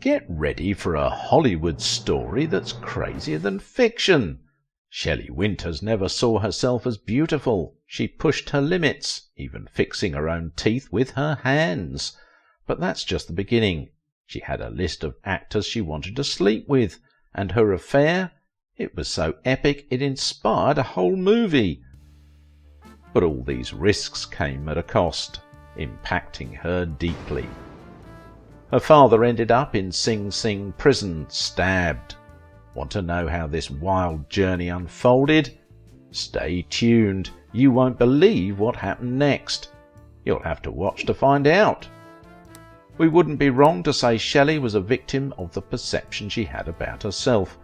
Get ready for a Hollywood story that's crazier than fiction. Shelley Winters never saw herself as beautiful. She pushed her limits, even fixing her own teeth with her hands. But that's just the beginning. She had a list of actors she wanted to sleep with, and her affair, it was so epic it inspired a whole movie. But all these risks came at a cost, impacting her deeply. Her father ended up in Sing Sing prison, stabbed. Want to know how this wild journey unfolded? Stay tuned. You won't believe what happened next. You'll have to watch to find out. We wouldn't be wrong to say Shelley was a victim of the perception she had about herself,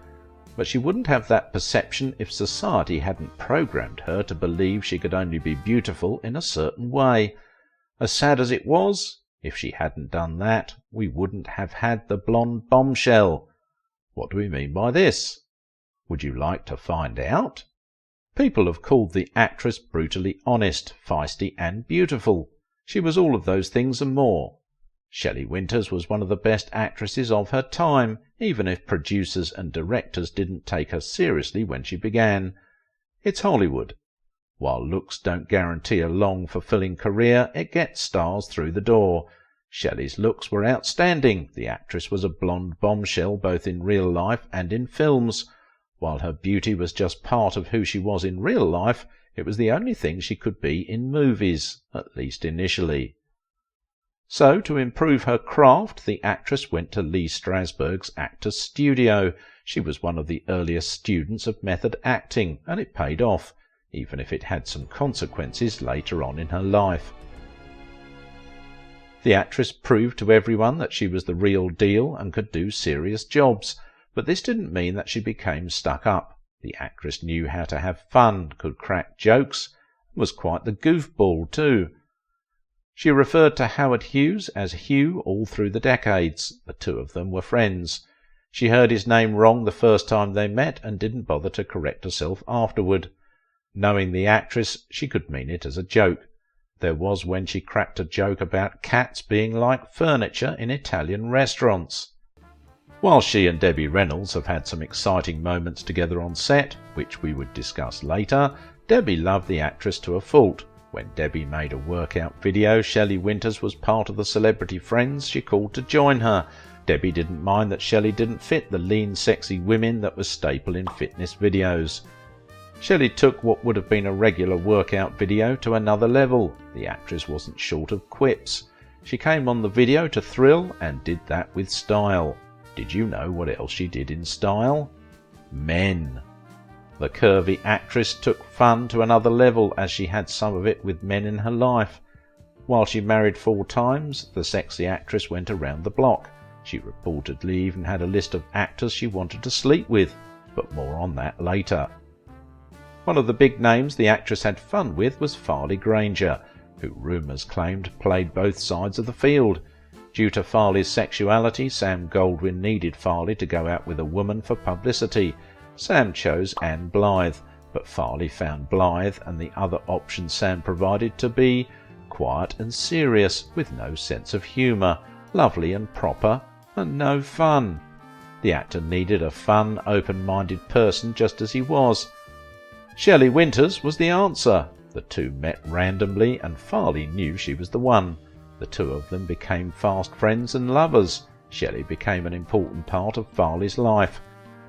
but she wouldn't have that perception if society hadn't programmed her to believe she could only be beautiful in a certain way. As sad as it was, if she hadn't done that, we wouldn't have had the blonde bombshell. What do we mean by this? Would you like to find out? People have called the actress brutally honest, feisty and beautiful. She was all of those things and more. Shelley Winters was one of the best actresses of her time, even if producers and directors didn't take her seriously when she began. It's Hollywood. While looks don't guarantee a long, fulfilling career, it gets stars through the door. Shelley's looks were outstanding. The actress was a blonde bombshell both in real life and in films. While her beauty was just part of who she was in real life, it was the only thing she could be in movies, at least initially. So, to improve her craft, the actress went to Lee Strasberg's Actors Studio. She was one of the earliest students of method acting, and it paid off, even if it had some consequences later on in her life. The actress proved to everyone that she was the real deal and could do serious jobs, but this didn't mean that she became stuck up. The actress knew how to have fun, could crack jokes, and was quite the goofball too. She referred to Howard Hughes as Hugh all through the decades. The two of them were friends. She heard his name wrong the first time they met and didn't bother to correct herself afterward. Knowing the actress, she could mean it as a joke. There was when she cracked a joke about cats being like furniture in Italian restaurants. While she and Debbie Reynolds have had some exciting moments together on set, which we would discuss later, Debbie loved the actress to a fault. When Debbie made a workout video, Shelley Winters was part of the celebrity friends she called to join her. Debbie didn't mind that Shelley didn't fit the lean, sexy women that was staple in fitness videos. Shelley took what would have been a regular workout video to another level. The actress wasn't short of quips. She came on the video to thrill and did that with style. Did you know what else she did in style? Men. The curvy actress took fun to another level as she had some of it with men in her life. While she married 4 times, the sexy actress went around the block. She reportedly even had a list of actors she wanted to sleep with, but more on that later. One of the big names the actress had fun with was Farley Granger, who rumours claimed played both sides of the field. Due to Farley's sexuality, Sam Goldwyn needed Farley to go out with a woman for publicity. Sam chose Anne Blythe, but Farley found Blythe and the other options Sam provided to be quiet and serious, with no sense of humour, lovely and proper, and no fun. The actor needed a fun, open-minded person just as he was. Shelley Winters was the answer. The two met randomly, and Farley knew she was the one. The two of them became fast friends and lovers. Shelley became an important part of Farley's life.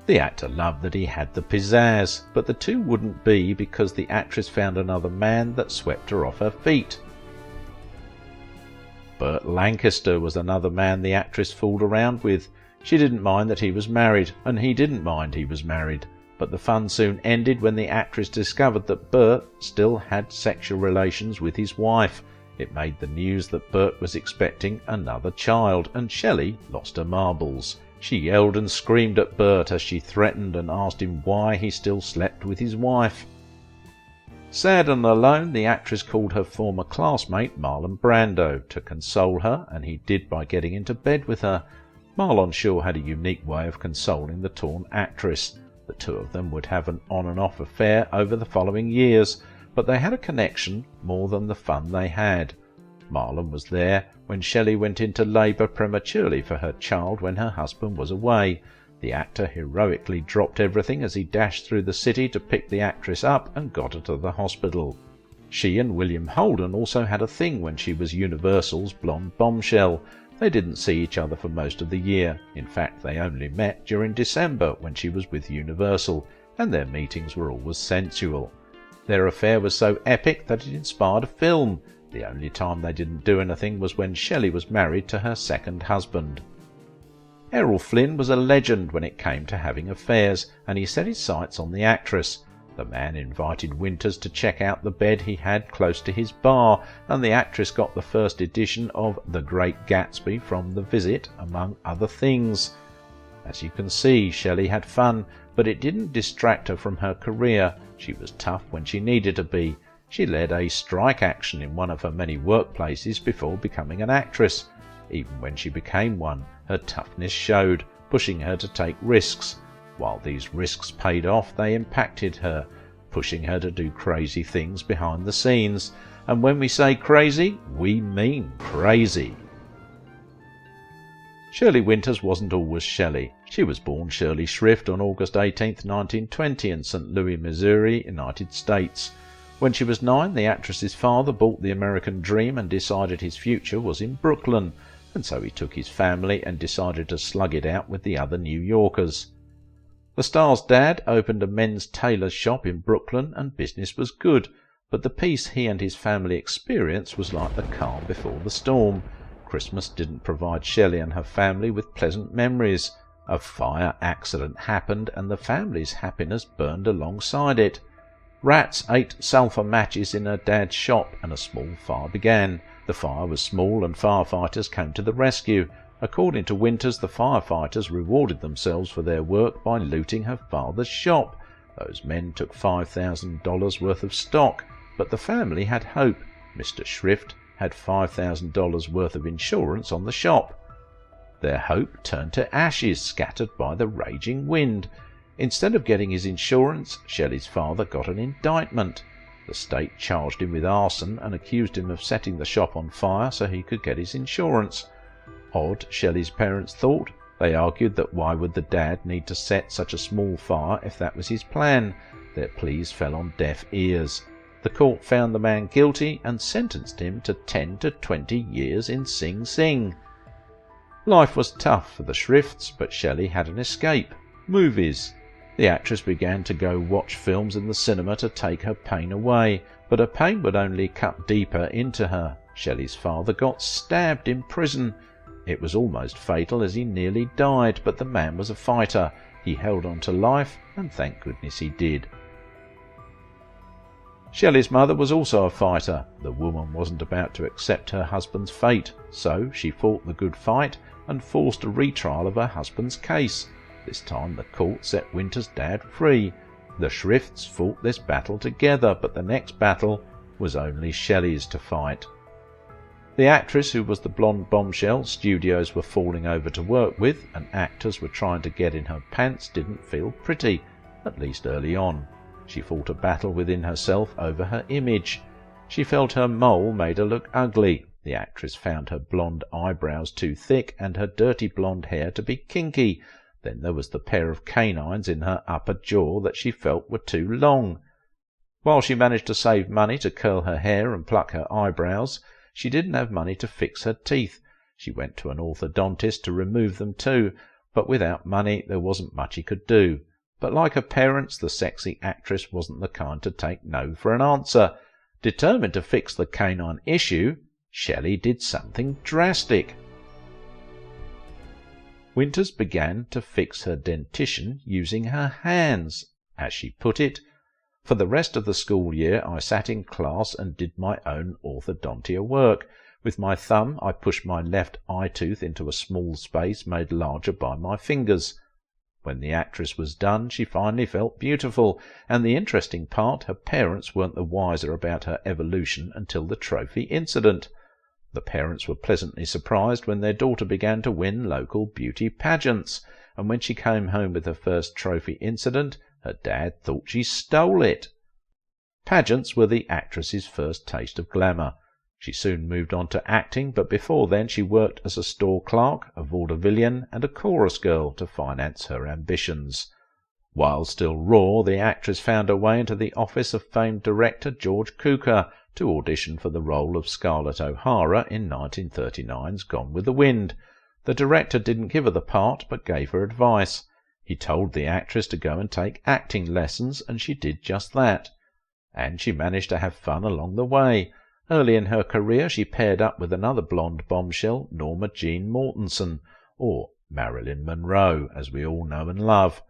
The actor loved that he had the pizzazz, but the two wouldn't be because the actress found another man that swept her off her feet. Burt Lancaster was another man the actress fooled around with. She didn't mind that he was married, and he didn't mind he was married. But the fun soon ended when the actress discovered that Burt still had sexual relations with his wife. It made the news that Burt was expecting another child, and Shelley lost her marbles. She yelled and screamed at Burt as she threatened and asked him why he still slept with his wife. Sad and alone, the actress called her former classmate Marlon Brando to console her, and he did by getting into bed with her. Marlon sure had a unique way of consoling the torn actress. The two of them would have an on-and-off affair over the following years, but they had a connection more than the fun they had. Marlon was there when Shelley went into labour prematurely for her child when her husband was away. The actor heroically dropped everything as he dashed through the city to pick the actress up and got her to the hospital. She and William Holden also had a thing when she was Universal's blonde bombshell. They didn't see each other for most of the year. In fact, they only met during December when she was with Universal, and their meetings were always sensual. Their affair was so epic that it inspired a film. The only time they didn't do anything was when Shelley was married to her second husband. Errol Flynn was a legend when it came to having affairs, and he set his sights on the actress. The man invited Winters to check out the bed he had close to his bar, and the actress got the first edition of The Great Gatsby from The Visit, among other things. As you can see, Shelley had fun, but it didn't distract her from her career. She was tough when she needed to be. She led a strike action in one of her many workplaces before becoming an actress. Even when she became one, her toughness showed, pushing her to take risks. While these risks paid off, they impacted her, pushing her to do crazy things behind the scenes. And when we say crazy, we mean crazy. Shelley Winters wasn't always Shelley. She was born Shirley Shrift on August 18, 1920 in St. Louis, Missouri, United States. When she was 9, the actress's father bought the American dream and decided his future was in Brooklyn, and so he took his family and decided to slug it out with the other New Yorkers. The star's dad opened a men's tailor's shop in Brooklyn, and business was good, but the peace he and his family experienced was like the calm before the storm. Christmas didn't provide Shelley and her family with pleasant memories. A fire accident happened, and the family's happiness burned alongside it. Rats ate sulphur matches in her dad's shop, and a small fire began. The fire was small, and firefighters came to the rescue. According to Winters, the firefighters rewarded themselves for their work by looting her father's shop. Those men took $5,000 worth of stock, but the family had hope. Mr. Shrift had $5,000 worth of insurance on the shop. Their hope turned to ashes scattered by the raging wind. Instead of getting his insurance, Shelley's father got an indictment. The state charged him with arson and accused him of setting the shop on fire so he could get his insurance. Odd, Shelley's parents thought. They argued that why would the dad need to set such a small fire if that was his plan? Their pleas fell on deaf ears. The court found the man guilty and sentenced him to 10 to 20 years in Sing Sing. Life was tough for the Shrifts, but Shelley had an escape: movies. The actress began to go watch films in the cinema to take her pain away, but her pain would only cut deeper into her. Shelley's father got stabbed in prison. It was almost fatal as he nearly died, but the man was a fighter. He held on to life, and thank goodness he did. Shelley's mother was also a fighter. The woman wasn't about to accept her husband's fate, so she fought the good fight and forced a retrial of her husband's case. This time the court set Winter's dad free. The Shrifts fought this battle together, but the next battle was only Shelley's to fight. The actress, who was the blonde bombshell studios were falling over to work with and actors were trying to get in her pants, didn't feel pretty, at least early on. She fought a battle within herself over her image. She felt her mole made her look ugly. The actress found her blonde eyebrows too thick and her dirty blonde hair to be kinky. Then there was the pair of canines in her upper jaw that she felt were too long. While she managed to save money to curl her hair and pluck her eyebrows, she didn't have money to fix her teeth. She went to an orthodontist to remove them too, but without money there wasn't much he could do. But like her parents, the sexy actress wasn't the kind to take no for an answer. Determined to fix the canine issue, Shelley did something drastic. Winters began to fix her dentition using her hands. As she put it, "For the rest of the school year I sat in class and did my own orthodontia work. With my thumb I pushed my left eye tooth into a small space made larger by my fingers." When the actress was done, she finally felt beautiful, and the interesting part, her parents weren't the wiser about her evolution until the trophy incident. The parents were pleasantly surprised when their daughter began to win local beauty pageants, and when she came home with her first trophy incident, her dad thought she stole it. Pageants were the actress's first taste of glamour. She soon moved on to acting, but before then she worked as a store clerk, a vaudevillian, and a chorus girl to finance her ambitions. While still raw, the actress found her way into the office of famed director George Cukor to audition for the role of Scarlett O'Hara in 1939's Gone with the Wind. The director didn't give her the part, but gave her advice. He told the actress to go and take acting lessons, and she did just that. And she managed to have fun along the way. Early in her career she paired up with another blonde bombshell, Norma Jean Mortensen, or Marilyn Monroe, as we all know and love.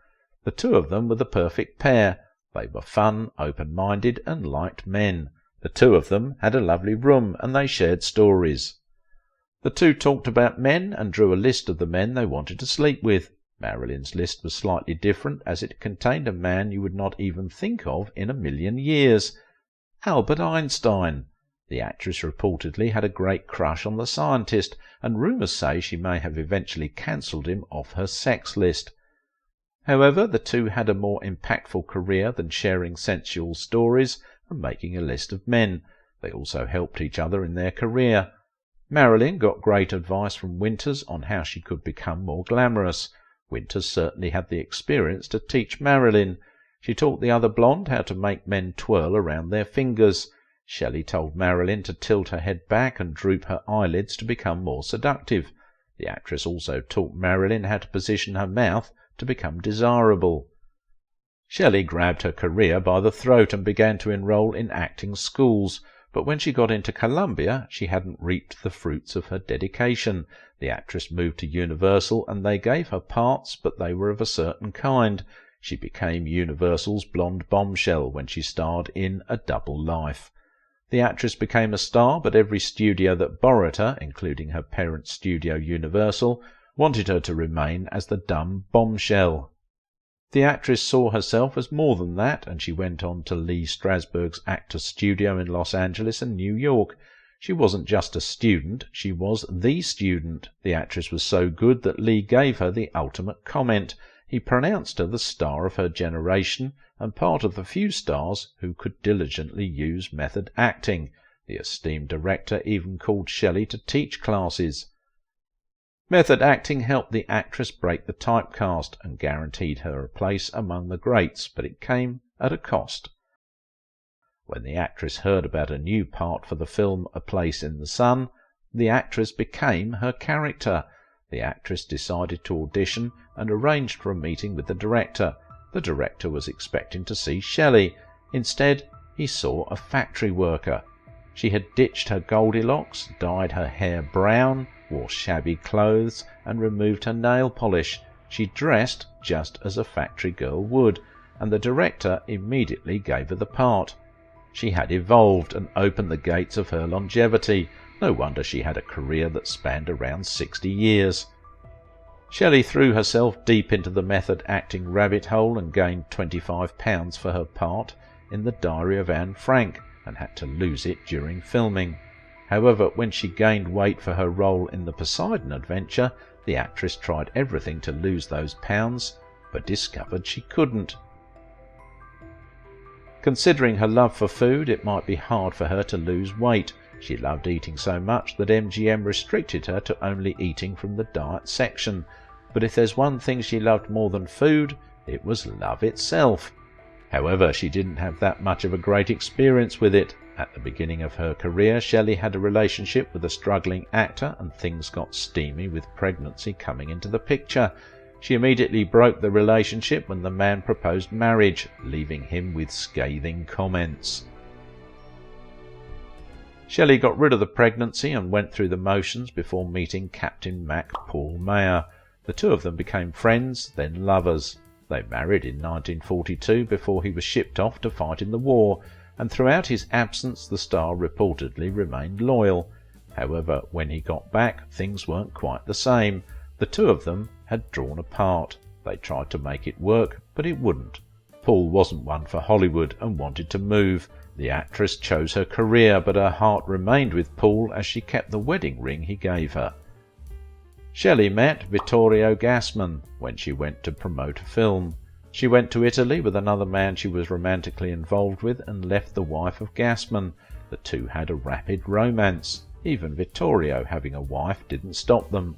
The two of them were the perfect pair. They were fun, open-minded, and liked men. The two of them had a lovely room, and they shared stories. The two talked about men and drew a list of the men they wanted to sleep with. Marilyn's list was slightly different, as it contained a man you would not even think of in a million years. Albert Einstein. The actress reportedly had a great crush on the scientist, and rumours say she may have eventually cancelled him off her sex list. However, the two had a more impactful career than sharing sensual stories and making a list of men. They also helped each other in their career. Marilyn got great advice from Winters on how she could become more glamorous. Winters certainly had the experience to teach Marilyn. She taught the other blonde how to make men twirl around their fingers. Shelley told Marilyn to tilt her head back and droop her eyelids to become more seductive. The actress also taught Marilyn how to position her mouth to become desirable. Shelley grabbed her career by the throat and began to enroll in acting schools, but when she got into Columbia she hadn't reaped the fruits of her dedication. The actress moved to Universal and they gave her parts, but they were of a certain kind. She became Universal's blonde bombshell when she starred in A Double Life. The actress became a star, but every studio that borrowed her, including her parent studio Universal, wanted her to remain as the dumb bombshell. The actress saw herself as more than that, and she went on to Lee Strasberg's Actors Studio in Los Angeles and New York. She wasn't just a student, she was the student. The actress was so good that Lee gave her the ultimate comment. He pronounced her the star of her generation, and part of the few stars who could diligently use method acting. The esteemed director even called Shelley to teach classes. Method acting helped the actress break the typecast and guaranteed her a place among the greats, but it came at a cost. When the actress heard about a new part for the film A Place in the Sun, the actress became her character. The actress decided to audition and arranged for a meeting with the director. The director was expecting to see Shelley. Instead, he saw a factory worker. She had ditched her Goldilocks, dyed her hair brown, wore shabby clothes, and removed her nail polish. She dressed just as a factory girl would, and the director immediately gave her the part. She had evolved and opened the gates of her longevity. No wonder she had a career that spanned around 60 years. Shelley threw herself deep into the method acting rabbit hole and gained £25 for her part in The Diary of Anne Frank, and had to lose it during filming. However, when she gained weight for her role in the Poseidon adventure, the actress tried everything to lose those pounds, but discovered she couldn't. Considering her love for food, it might be hard for her to lose weight. She loved eating so much that MGM restricted her to only eating from the diet section. But if there's one thing she loved more than food, it was love itself. However, she didn't have that much of a great experience with it. At the beginning of her career, Shelley had a relationship with a struggling actor, and things got steamy with pregnancy coming into the picture. She immediately broke the relationship when the man proposed marriage, leaving him with scathing comments. Shelley got rid of the pregnancy and went through the motions before meeting Captain Mac Paul Mayer. The two of them became friends, then lovers. They married in 1942 before he was shipped off to fight in the war, and throughout his absence the star reportedly remained loyal. However, when he got back, things weren't quite the same. The two of them had drawn apart. They tried to make it work, but it wouldn't. Paul wasn't one for Hollywood and wanted to move. The actress chose her career, but her heart remained with Paul as she kept the wedding ring he gave her. Shelley met Vittorio Gassman when she went to promote a film. She went to Italy with another man she was romantically involved with and left the wife of Gassman. The two had a rapid romance. Even Vittorio having a wife didn't stop them.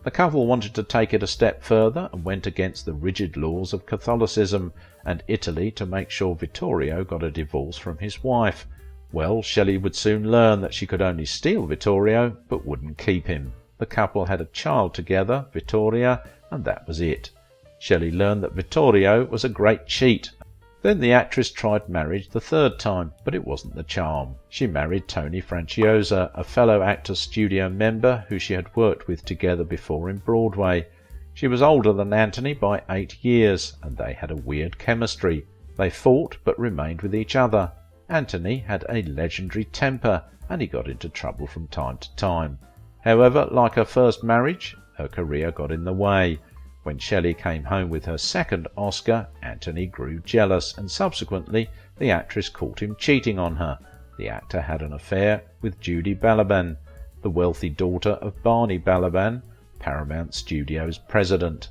The couple wanted to take it a step further and went against the rigid laws of Catholicism and Italy to make sure Vittorio got a divorce from his wife. Well, Shelley would soon learn that she could only steal Vittorio, but wouldn't keep him. The couple had a child together, Vittoria, and that was it. Shelley learned that Vittorio was a great cheat. Then the actress tried marriage the third time, but it wasn't the charm. She married Tony Franciosa, a fellow Actors Studio member who she had worked with together before in Broadway. She was older than Anthony by 8 years, and they had a weird chemistry. They fought but remained with each other. Anthony had a legendary temper, and he got into trouble from time to time. However, like her first marriage, her career got in the way. When Shelley came home with her second Oscar, Anthony grew jealous, and subsequently the actress caught him cheating on her. The actor had an affair with Judy Balaban, the wealthy daughter of Barney Balaban, Paramount Studios president.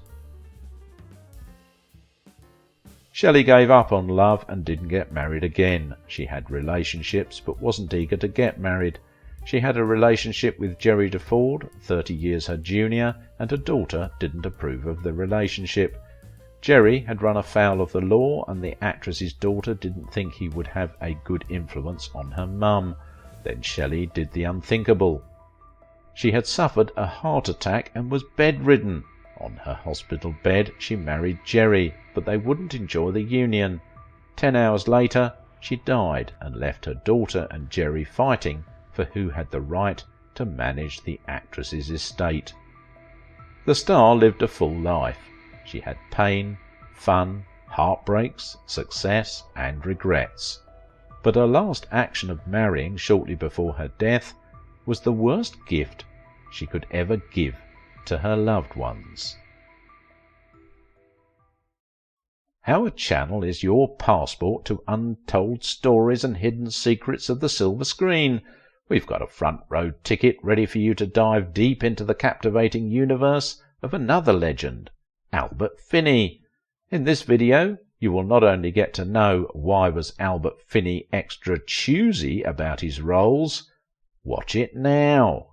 Shelley gave up on love and didn't get married again. She had relationships but wasn't eager to get married. She had a relationship with Jerry DeFord, 30 years her junior, and her daughter didn't approve of the relationship. Jerry had run afoul of the law, and the actress's daughter didn't think he would have a good influence on her mum. Then Shelley did the unthinkable. She had suffered a heart attack and was bedridden. On her hospital bed she married Jerry, but they wouldn't enjoy the union. 10 hours later she died and left her daughter and Jerry fighting for who had the right to manage the actress's estate. The star lived a full life. She had pain, fun, heartbreaks, success, and regrets. But her last action of marrying shortly before her death was the worst gift she could ever give to her loved ones. Our channel is your passport to untold stories and hidden secrets of the silver screen. We've got a front row ticket ready for you to dive deep into the captivating universe of another legend, Albert Finney. In this video, you will not only get to know why was Albert Finney extra choosy about his roles. Watch it now.